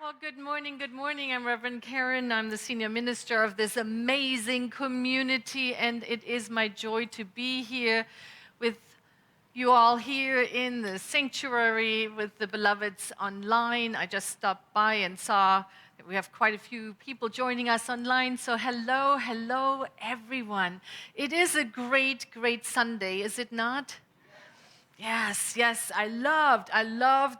Well, good morning, good morning. I'm Reverend Karen. I'm the senior minister of this amazing community, and it is my joy to be here with you all here in the sanctuary with the beloveds online. I just stopped by and saw that we have quite a few people joining us online. So hello, everyone. It is a great, great Sunday, is it not? Yes, I loved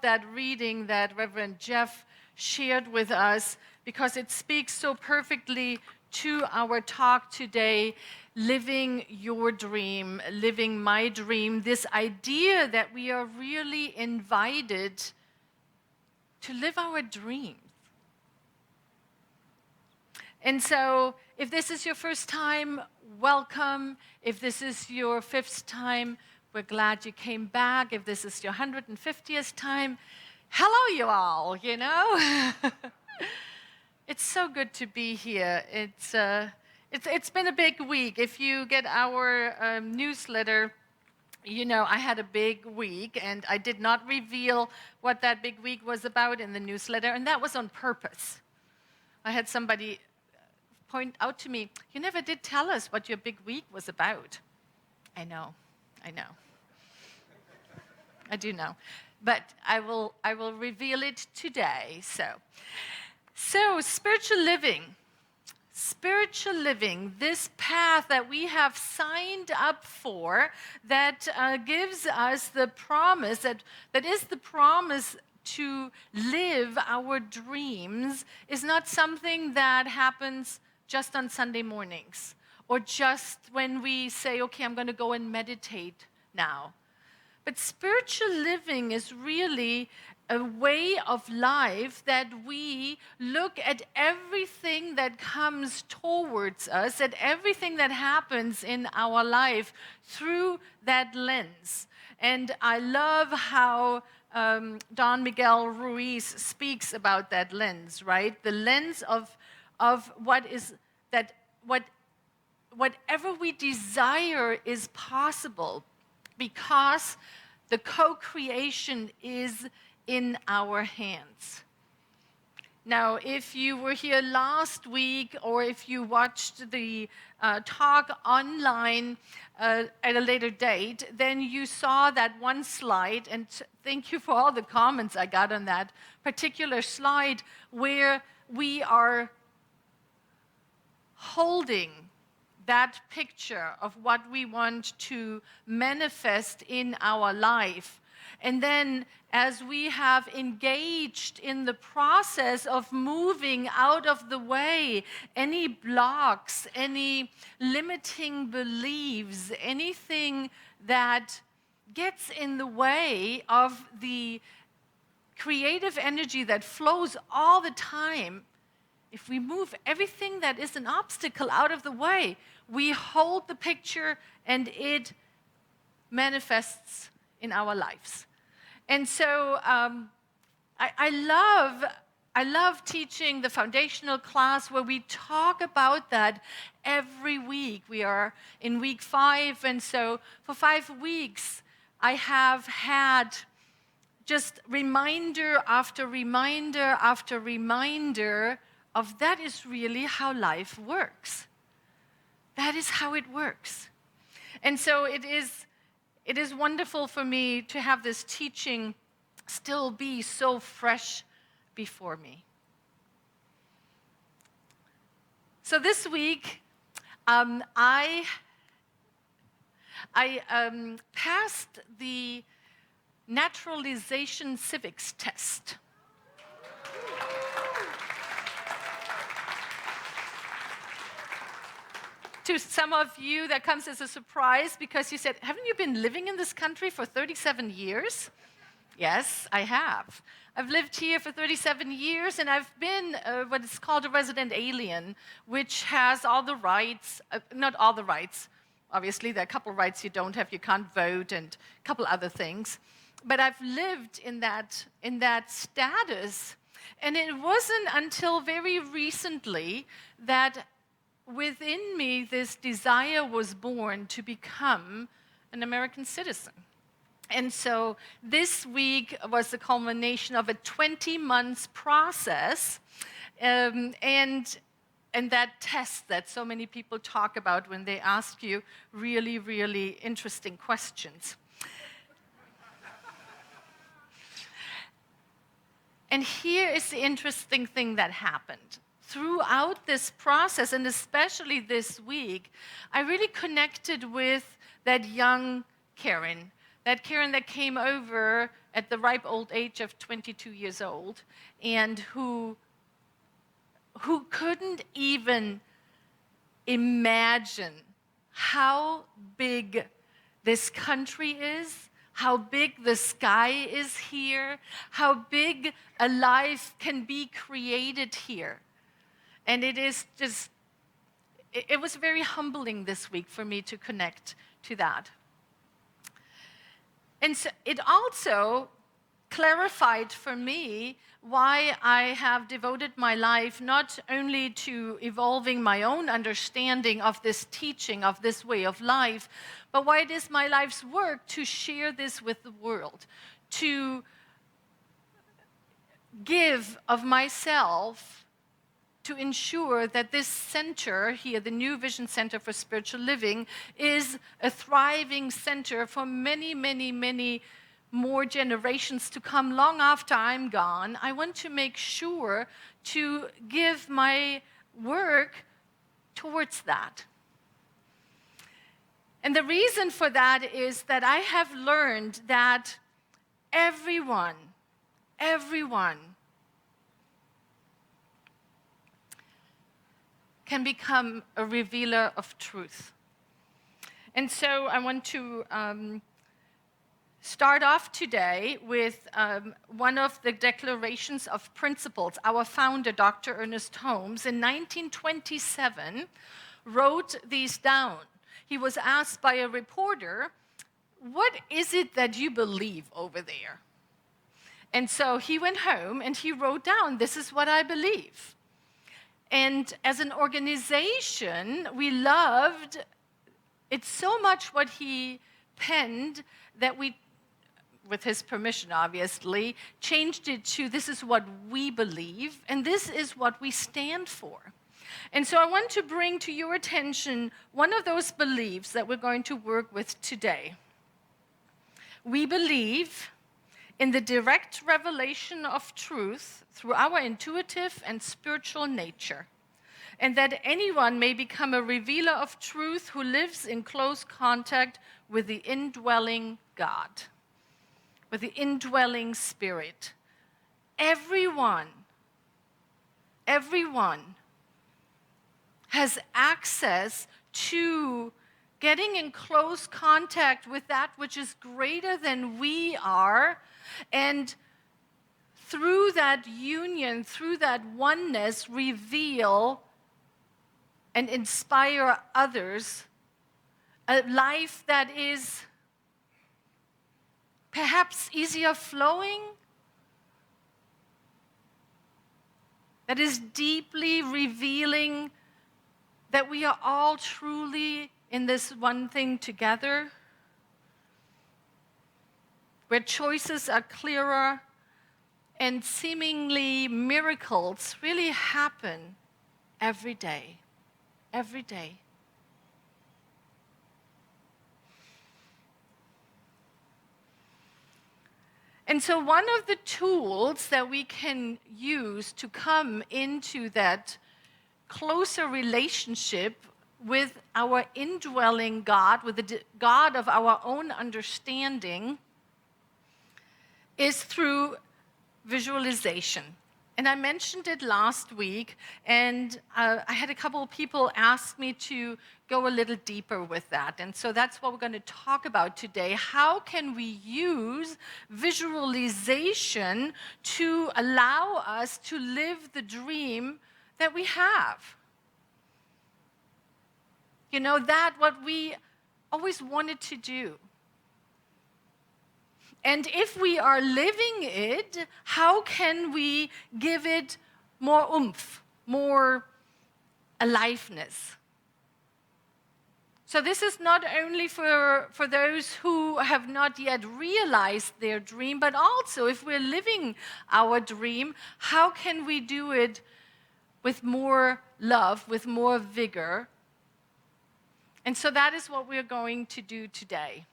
that reading that Reverend Jeff shared with us because it speaks so perfectly to our talk today, living your dream, living my dream, this idea that we are really invited to live our dreams. And so, if this is your first time, welcome. If this is your fifth time, we're glad you came back. If this is your 150th time, hello, you all, you know? It's so good to be here. It's been a big week. If you get our newsletter, you know I had a big week, and I did not reveal what that big week was about in the newsletter, and that was on purpose. I had somebody point out to me, you never did tell us what your big week was about. I know. I do know. But I will reveal it today. So spiritual living, this path that we have signed up for that gives us the promise, that is the promise to live our dreams, is not something that happens just on Sunday mornings or just when we say, okay, I'm going to go and meditate now. But spiritual living is really a way of life that we look at everything that comes towards us, at everything that happens in our life through that lens. And I love how Don Miguel Ruiz speaks about that lens, right? The lens of what is that whatever we desire is possible, because the co-creation is in our hands. Now, if you were here last week, or if you watched the talk online at a later date, then you saw that one slide, and thank you for all the comments I got on that particular slide, where we are holding that picture of what we want to manifest in our life. And then as we have engaged in the process of moving out of the way any blocks, any limiting beliefs, anything that gets in the way of the creative energy that flows all the time, if we move everything that is an obstacle out of the way, we hold the picture and it manifests in our lives. And so I love teaching the foundational class where we talk about that every week. We are in week 5, and so for 5 weeks I have had just reminder after reminder after reminder of that is really how life works. That is how it works. And so it is wonderful for me to have this teaching still be so fresh before me. So this week, I passed the naturalization civics test. To some of you, that comes as a surprise because you said, haven't you been living in this country for 37 years? Yes, I have. I've lived here for 37 years, and I've been what is called a resident alien, which has all the rights, not all the rights. Obviously, there are a couple of rights you don't have. You can't vote and a couple other things. But I've lived in that status. And it wasn't until very recently that within me, this desire was born to become an American citizen. And so this week was the culmination of a 20 months process, and that test that so many people talk about when they ask you really, really interesting questions. And here is the interesting thing that happened. Throughout this process, and especially this week, I really connected with that young Karen, that Karen that came over at the ripe old age of 22 years old, and who couldn't even imagine how big this country is, how big the sky is here, how big a life can be created here. And it is just, it was very humbling this week for me to connect to that. And so it also clarified for me why I have devoted my life not only to evolving my own understanding of this teaching, of this way of life, but why it is my life's work to share this with the world, to give of myself to ensure that this center here, the New Vision Center for Spiritual Living, is a thriving center for many, many, many more generations to come long after I'm gone. I want to make sure to give my work towards that. And the reason for that is that I have learned that everyone can become a revealer of truth. And so I want to start off today with one of the declarations of principles. Our founder, Dr. Ernest Holmes, in 1927, wrote these down. He was asked by a reporter, "What is it that you believe over there?" And so he went home and he wrote down, "This is what I believe." And as an organization, we loved it so much what he penned that we, with his permission obviously, changed it to "This is what we believe, and this is what we stand for." And so I want to bring to your attention one of those beliefs that we're going to work with today. We believe in the direct revelation of truth through our intuitive and spiritual nature, and that anyone may become a revealer of truth who lives in close contact with the indwelling God, with the indwelling Spirit. Everyone has access to getting in close contact with that which is greater than we are, and through that union, through that oneness, reveal and inspire others a life that is perhaps easier flowing, that is deeply revealing that we are all truly in this one thing together, where choices are clearer and seemingly miracles really happen every day. Every day. And so one of the tools that we can use to come into that closer relationship with our indwelling God, with the God of our own understanding, is through visualization. And I mentioned it last week, and I had a couple of people ask me to go a little deeper with that. And so that's what we're going to talk about today. How can we use visualization to allow us to live the dream that we have? You know, that what we always wanted to do. And if we are living it, how can we give it more oomph, more aliveness? So this is not only for those who have not yet realized their dream, but also if we're living our dream, how can we do it with more love, with more vigor? And so that is what we're going to do today.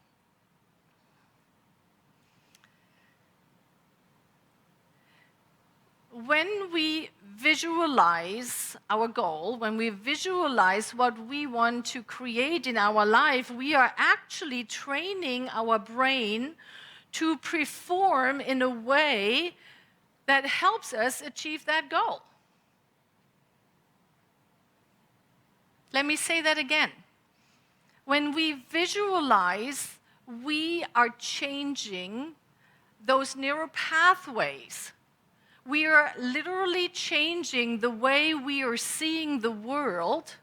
When we visualize our goal, when we visualize what we want to create in our life, we are actually training our brain to perform in a way that helps us achieve that goal. Let me say that again. When we visualize, we are changing those neural pathways. We are literally changing the way we are seeing the world,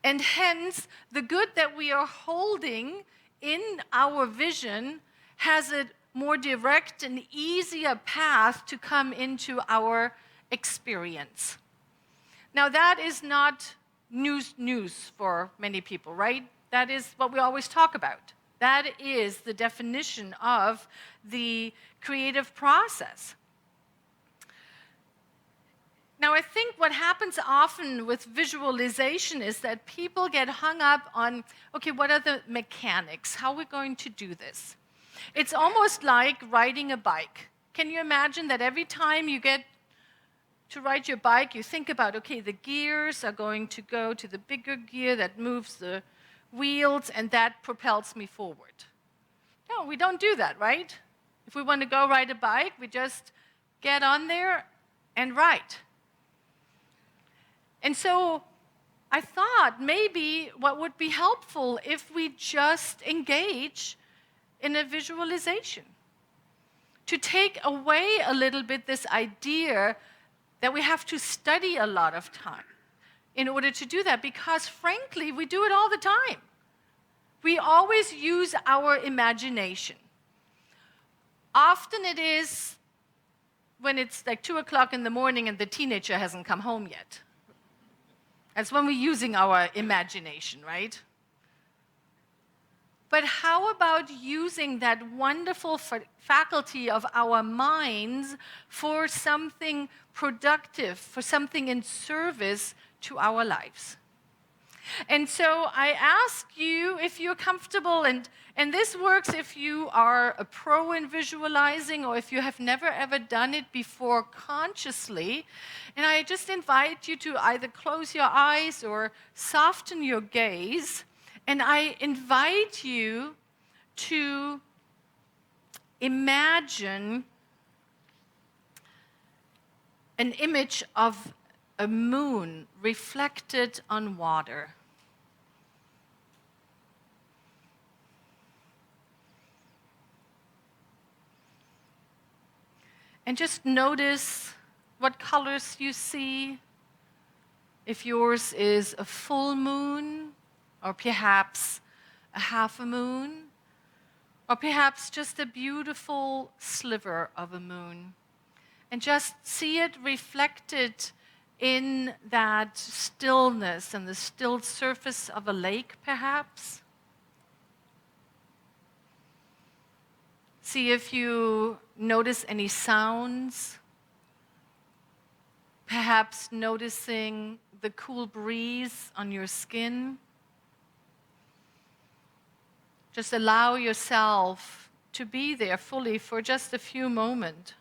and hence the good that we are holding in our vision has a more direct and easier path to come into our experience. Now that is not news for many people, right? That is what we always talk about. That is the definition of the creative process. Now, I think what happens often with visualization is that people get hung up on, okay, what are the mechanics? How are we going to do this? It's almost like riding a bike. Can you imagine that every time you get to ride your bike, you think about, okay, the gears are going to go to the bigger gear that moves the wheels, and that propels me forward. No, we don't do that, right? If we want to go ride a bike, we just get on there and ride. And so I thought maybe what would be helpful if we just engage in a visualization, to take away a little bit this idea that we have to study a lot of time in order to do that, because frankly, we do it all the time. We always use our imagination. Often it is when it's like 2 o'clock in the morning and the teenager hasn't come home yet. That's when we're using our imagination, right? But how about using that wonderful faculty of our minds for something productive, for something in service to our lives? And so I ask you if you're comfortable, and this works if you are a pro in visualizing or if you have never ever done it before consciously. And I just invite you to either close your eyes or soften your gaze. And I invite you to imagine an image of a moon reflected on water. And just notice what colors you see. If yours is a full moon, or perhaps a half a moon, or perhaps just a beautiful sliver of a moon. And just see it reflected in that stillness and the still surface of a lake, perhaps. See if you notice any sounds, perhaps noticing the cool breeze on your skin. Just allow yourself to be there fully for just a few moments.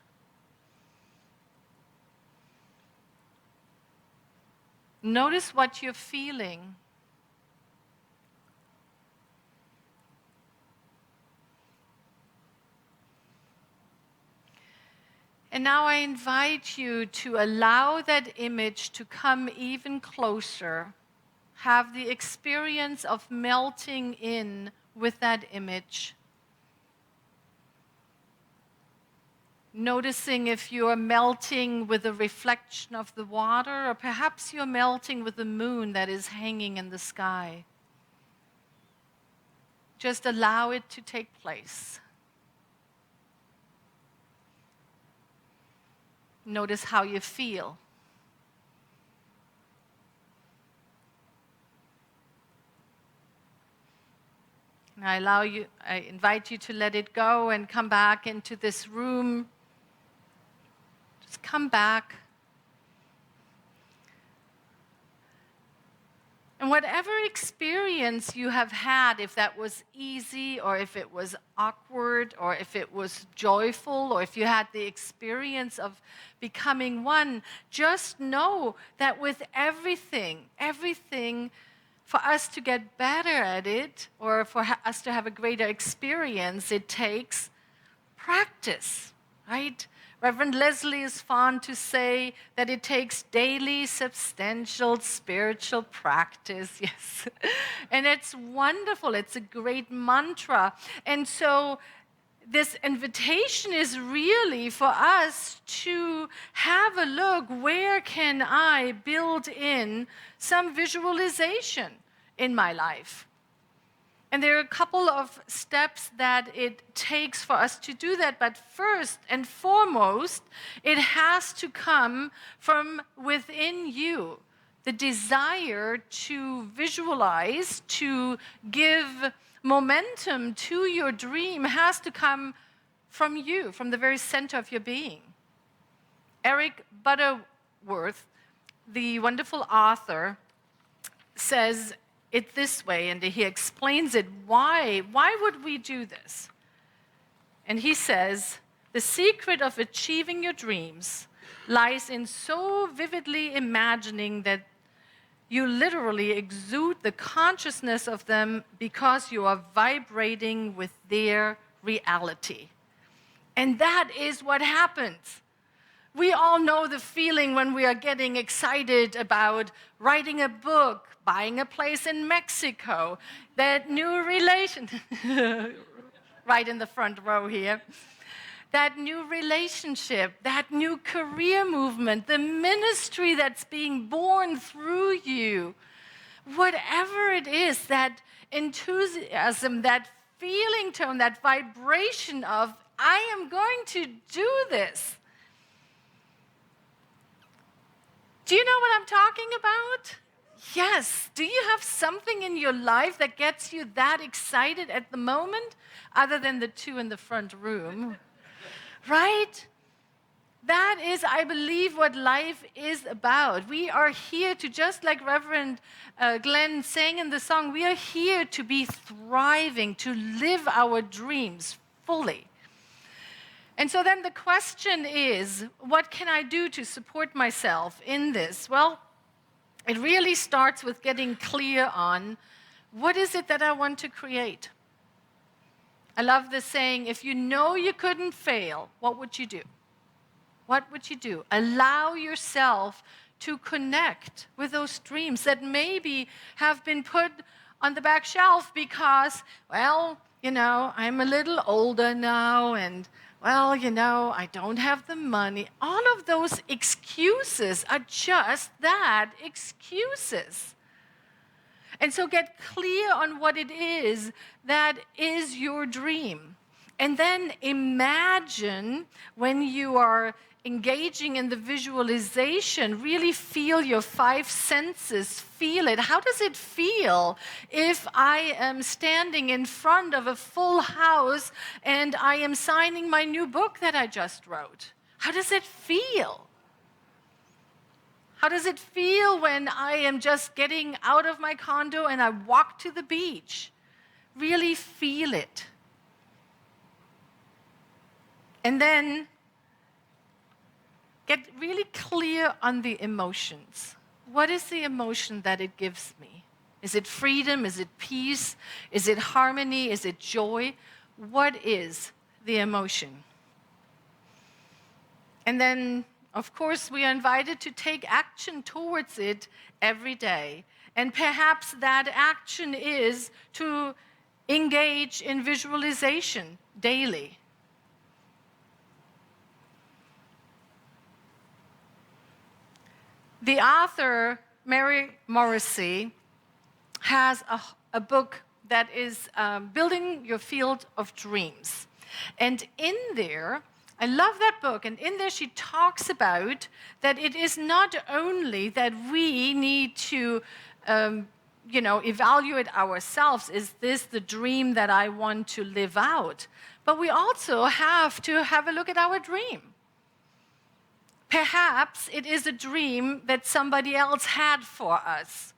Notice what you're feeling. And now I invite you to allow that image to come even closer. Have the experience of melting in with that image. Noticing if you're melting with the reflection of the water, or perhaps you're melting with the moon that is hanging in the sky. Just allow it to take place. Notice how you feel. And I invite you to let it go and come back into this room. Just come back. And whatever experience you have had, if that was easy or if it was awkward or if it was joyful or if you had the experience of becoming one, just know that with everything for us to get better at it or for us to have a greater experience, it takes practice, right? Reverend Leslie is fond to say that it takes daily, substantial, spiritual practice. Yes. And it's wonderful. It's a great mantra. And so this invitation is really for us to have a look, where can I build in some visualization in my life? And there are a couple of steps that it takes for us to do that. But first and foremost, it has to come from within you. The desire to visualize, to give momentum to your dream has to come from you, from the very center of your being. Eric Butterworth, the wonderful author, says it this way, and he explains it. Why would we do this? And he says, the secret of achieving your dreams lies in so vividly imagining that you literally exude the consciousness of them because you are vibrating with their reality. And that is what happens. We all know the feeling when we are getting excited about writing a book, buying a place in Mexico, that new relation, right in the front row here, that new relationship, that new career movement, the ministry that's being born through you, whatever it is, that enthusiasm, that feeling tone, that vibration of, I am going to do this. Do you know what I'm talking about? Yes. Do you have something in your life that gets you that excited at the moment, other than the two in the front room? Right? That is, I believe, what life is about. We are here to, just like Reverend Glenn sang in the song, we are here to be thriving, to live our dreams fully. And so then the question is, what can I do to support myself in this? Well, it really starts with getting clear on what is it that I want to create. I love the saying, if you know you couldn't fail, what would you do? What would you do? Allow yourself to connect with those dreams that maybe have been put on the back shelf because, well, you know, I'm a little older now and, well, you know, I don't have the money. All of those excuses are just that, excuses. And so get clear on what it is that is your dream. And then imagine when you are engaging in the visualization, really feel your five senses, feel it. How does it feel if I am standing in front of a full house and I am signing my new book that I just wrote? How does it feel? How does it feel when I am just getting out of my condo and I walk to the beach? Really feel it. And then get really clear on the emotions. What is the emotion that it gives me? Is it freedom? Is it peace? Is it harmony? Is it joy? What is the emotion? And then, of course, we are invited to take action towards it every day. And perhaps that action is to engage in visualization daily. The author, Mary Morrissey, has a book that is Building Your Field of Dreams. And in there, I love that book, and in there she talks about that it is not only that we need to evaluate ourselves. Is this the dream that I want to live out? But we also have to have a look at our dream. Perhaps it is a dream that somebody else had for us.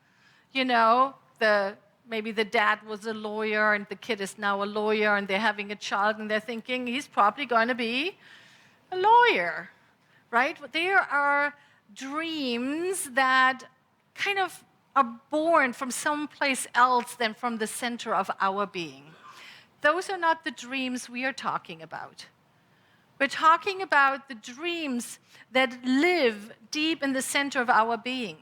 Maybe the dad was a lawyer and the kid is now a lawyer and they're having a child and they're thinking he's probably going to be a lawyer, right? There are dreams that kind of are born from someplace else than from the center of our being. Those are not the dreams we are talking about. We're talking about the dreams that live deep in the center of our being.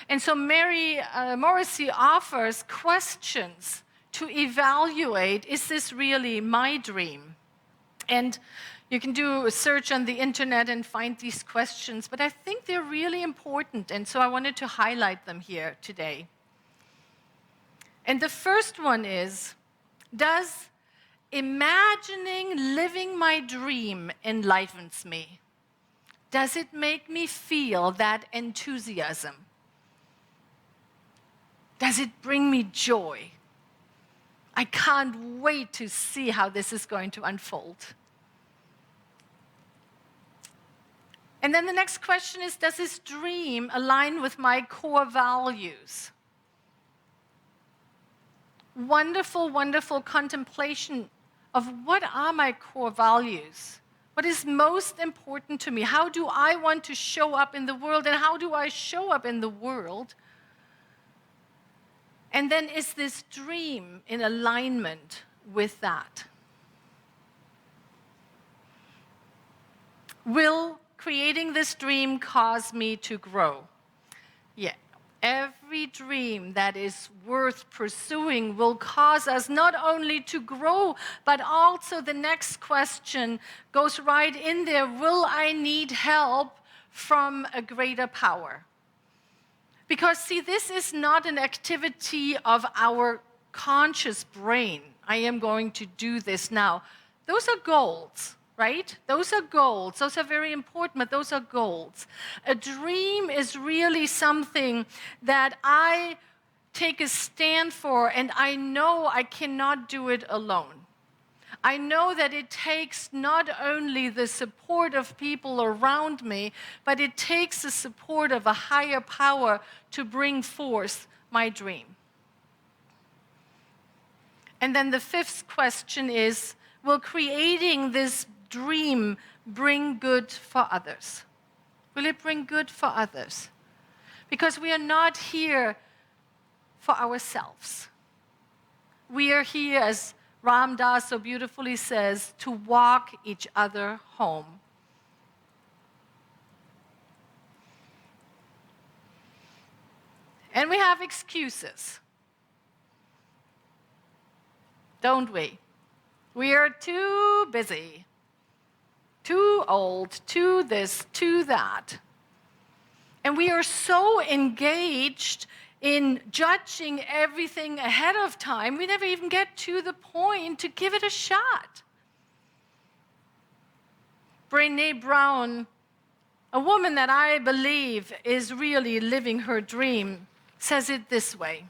And so Mary Morrissey offers questions to evaluate, is this really my dream? And you can do a search on the internet and find these questions, but I think they're really important, and so I wanted to highlight them here today. And the first one is, does imagining living my dream enlivens me? Does it make me feel that enthusiasm? Does it bring me joy? I can't wait to see how this is going to unfold. And then the next question is, does this dream align with my core values? Wonderful, wonderful contemplation of what are my core values? What is most important to me? How do I want to show up in the world, and how do I show up in the world? And then is this dream in alignment with that? Will creating this dream cause me to grow? Yeah. Every dream that is worth pursuing will cause us not only to grow, but also the next question goes right in there. Will I need help from a greater power? Because, see, this is not an activity of our conscious brain. I am going to do this now. Those are goals, right? Those are goals. Those are very important, but those are goals. A dream is really something that I take a stand for, and I know I cannot do it alone. I know that it takes not only the support of people around me, but it takes the support of a higher power to bring forth my dream. And then the fifth question is, will creating this dream bring good for others? Will it bring good for others? Because we are not here for ourselves. We are here, as Ram Dass so beautifully says, to walk each other home. And we have excuses, don't we? We are too busy, too old, too this, too that. And we are so engaged in judging everything ahead of time, we never even get to the point to give it a shot. Brené Brown, a woman that I believe is really living her dream, says it this way: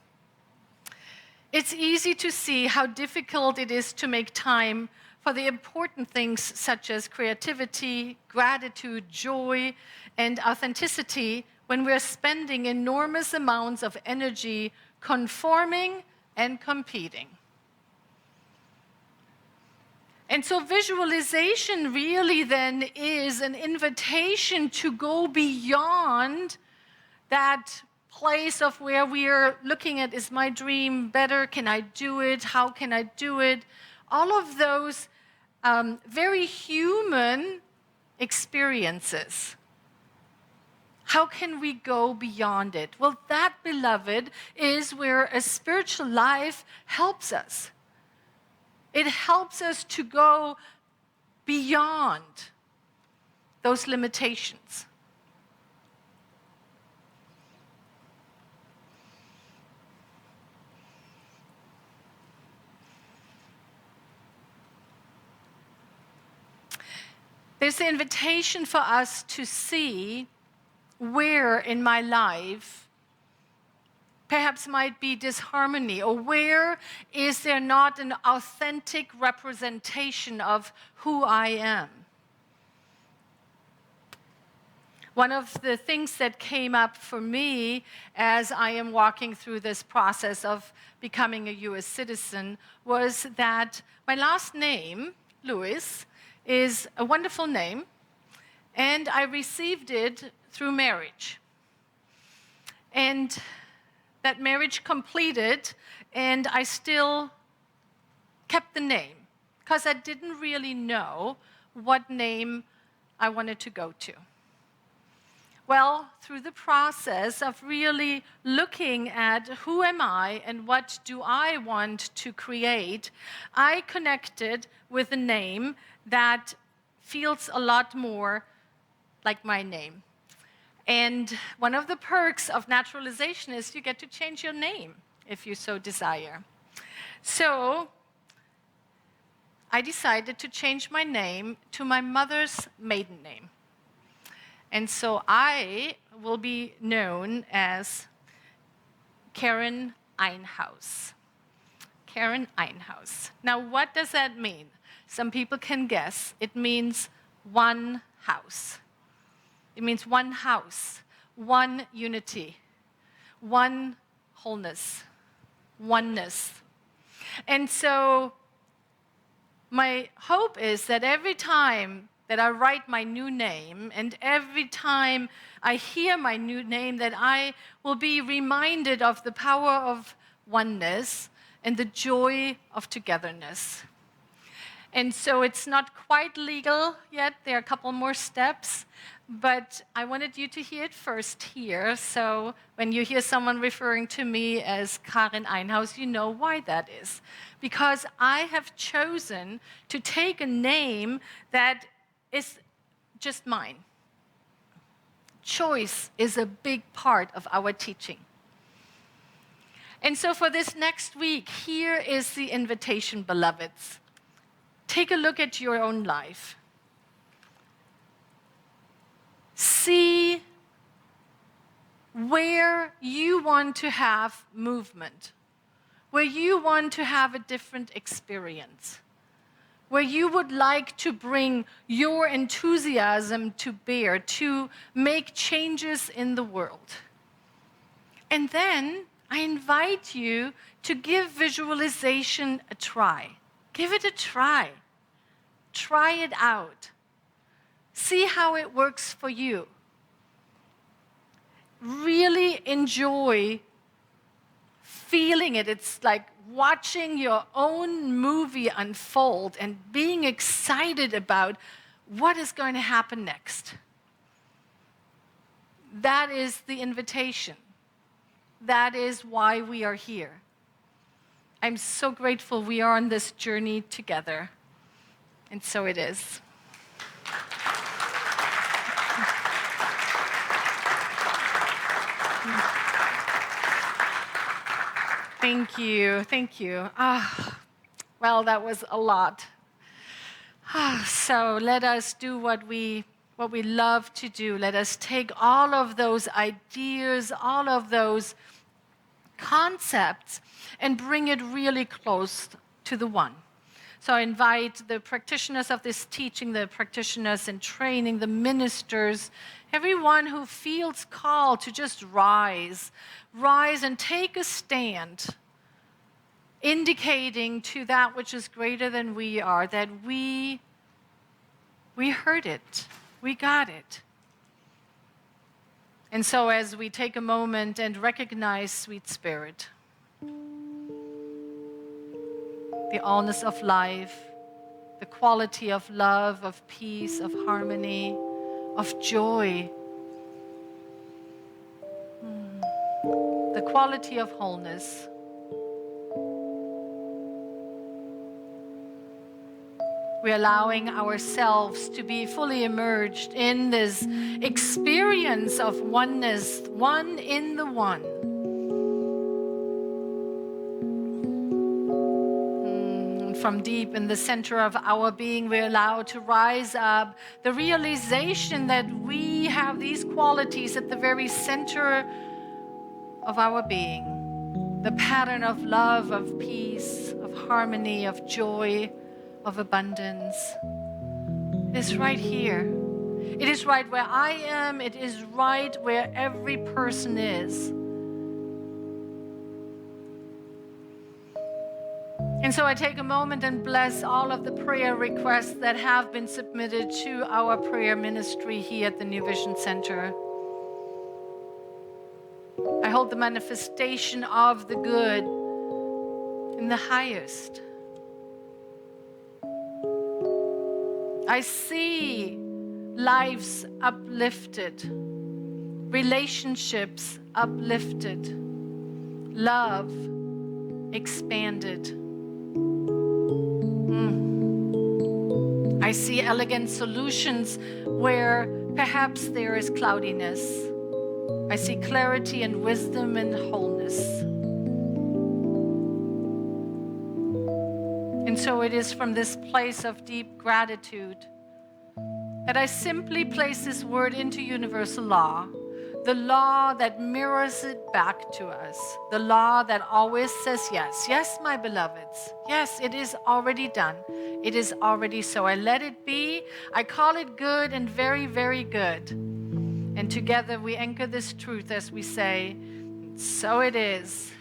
it's easy to see how difficult it is to make time for the important things such as creativity, gratitude, joy, and authenticity when we're spending enormous amounts of energy conforming and competing. And so visualization really then is an invitation to go beyond that place of where we are looking at, is my dream better? Can I do it? How can I do it? All of those very human experiences. How can we go beyond it? Well, that, beloved, is where a spiritual life helps us. It helps us to go beyond those limitations. There's the invitation for us to see where in my life perhaps might be disharmony, or where is there not an authentic representation of who I am? One of the things that came up for me as I am walking through this process of becoming a US citizen was that my last name, Lewis, is a wonderful name, and I received it through marriage. And that marriage completed, and I still kept the name because I didn't really know what name I wanted to go to. Well, through the process of really looking at who am I and what do I want to create, I connected with a name that feels a lot more like my name. And one of the perks of naturalization is you get to change your name if you so desire. So I decided to change my name to my mother's maiden name. And so I will be known as Karen Einhaus. Karen Einhaus. Now, what does that mean? Some people can guess. It means one house. It means one house, one unity, one wholeness, oneness. And so my hope is that every time that I write my new name, and every time I hear my new name, that I will be reminded of the power of oneness and the joy of togetherness. And so it's not quite legal yet. There are a couple more steps, but I wanted you to hear it first here. So when you hear someone referring to me as Karen Einhaus, you know why that is. Because I have chosen to take a name that is just mine. Choice is a big part of our teaching. And so for this next week, here is the invitation, beloveds. Take a look at your own life. See where you want to have movement, where you want to have a different experience, where you would like to bring your enthusiasm to bear, to make changes in the world. And then I invite you to give visualization a try. Give it a try. Try it out. See how it works for you. Really enjoy feeling it. It's like watching your own movie unfold and being excited about what is going to happen next. That is the invitation. That is why we are here. I'm so grateful we are on this journey together. And so it is. Thank you, thank you. Well, that was a lot. So let us do what we love to do. Let us take all of those ideas, all of those concepts, and bring it really close to the one. So I invite the practitioners of this teaching, the practitioners in training, the ministers, everyone who feels called to just rise and take a stand, indicating to that which is greater than we are, that we heard it, we got it. And so as we take a moment and recognize Sweet Spirit, the allness of life, the quality of love, of peace, of harmony, of joy, the quality of wholeness. We're allowing ourselves to be fully immersed in this experience of oneness, one in the one. From deep in the center of our being, we're allowed to rise up the realization that we have these qualities at the very center of our being. the pattern of love, of peace, of harmony, of joy, of abundance. It is right here. It is right where I am. It is right where every person is. And so I take a moment and bless all of the prayer requests that have been submitted to our prayer ministry here at the New Vision Center. I hold the manifestation of the good in the highest. I see lives uplifted, relationships uplifted, love expanded. I see elegant solutions where perhaps there is cloudiness. I see clarity and wisdom and wholeness. And so it is from this place of deep gratitude that I simply place this word into universal law, the law that mirrors it back to us, the law that always says yes. Yes, my beloveds. Yes, it is already done. It is already so. I let it be. I call it good and very, very good. And together we anchor this truth as we say, so it is.